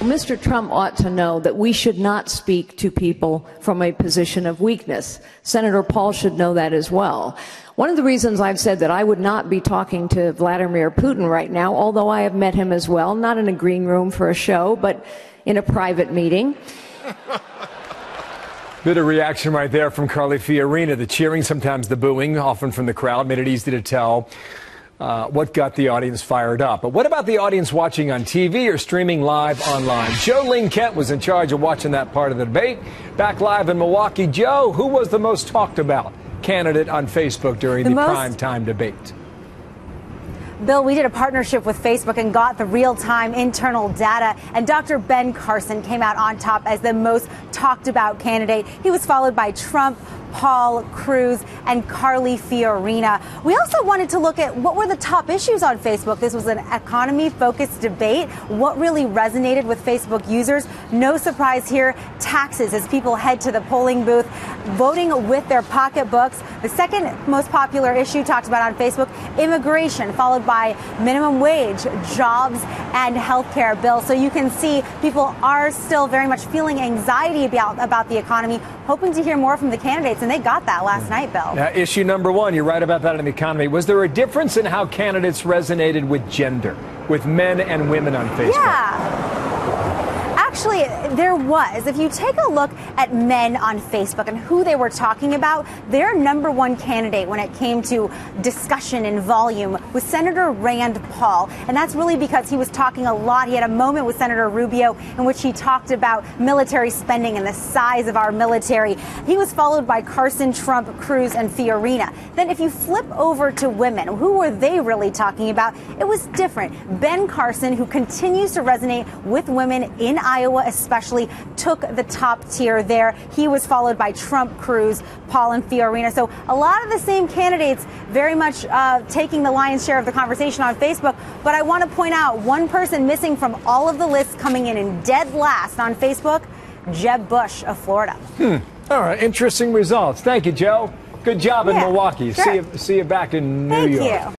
Mr. Trump ought to know that we should not speak to people from a position of weakness. Senator Paul should know that as well. One of the reasons I've said that I would not be talking to Vladimir Putin right now, although I have met him as well, not in a green room for a show, but in a private meeting. Bit of reaction right there from Carly Fiorina. The cheering, sometimes the booing, often from the crowd, made it easy to tell what got the audience fired up. But what about the audience watching on TV or streaming live online? Jo Ling Kent was in charge of watching that part of the debate. Back live in Milwaukee. Joe, who was the most talked about candidate on Facebook during the primetime debate? Bill, we did a partnership with Facebook and got the real-time internal data, and Dr. Ben Carson came out on top as the most talked about candidate. He was followed by Trump, Paul, Cruz, and Carly Fiorina. We also wanted to look at what were the top issues on Facebook. This was an economy-focused debate. What really resonated with Facebook users? No surprise here, taxes, as people head to the polling booth, voting with their pocketbooks. The second most popular issue talked about on Facebook, immigration, followed by minimum wage, jobs, and health care. Bill, so you can see people are still very much feeling anxiety about the economy, hoping to hear more from the candidates, and they got that last night, Bill. Issue number one, you're right about that in the economy. Was there a difference in how candidates resonated with gender, with men and women on Facebook? Yeah. Actually, there was. If you take a look at men on Facebook and who they were talking about, their number one candidate when it came to discussion and volume was Senator Rand Paul. And that's really because he was talking a lot. He had a moment with Senator Rubio in which he talked about military spending and the size of our military. He was followed by Carson, Trump, Cruz, and Fiorina. Then if you flip over to women, who were they really talking about? It was different. Ben Carson, who continues to resonate with women in Iowa especially, took the top tier there. He was followed by Trump, Cruz, Paul, and Fiorina. So a lot of the same candidates very much taking the lion's share of the conversation on Facebook. But I want to point out one person missing from all of the lists, coming in dead last on Facebook, Jeb Bush of Florida. All right, interesting results. Thank you, Joe. Good job in Milwaukee. Sure. See you back in New York. Thank you.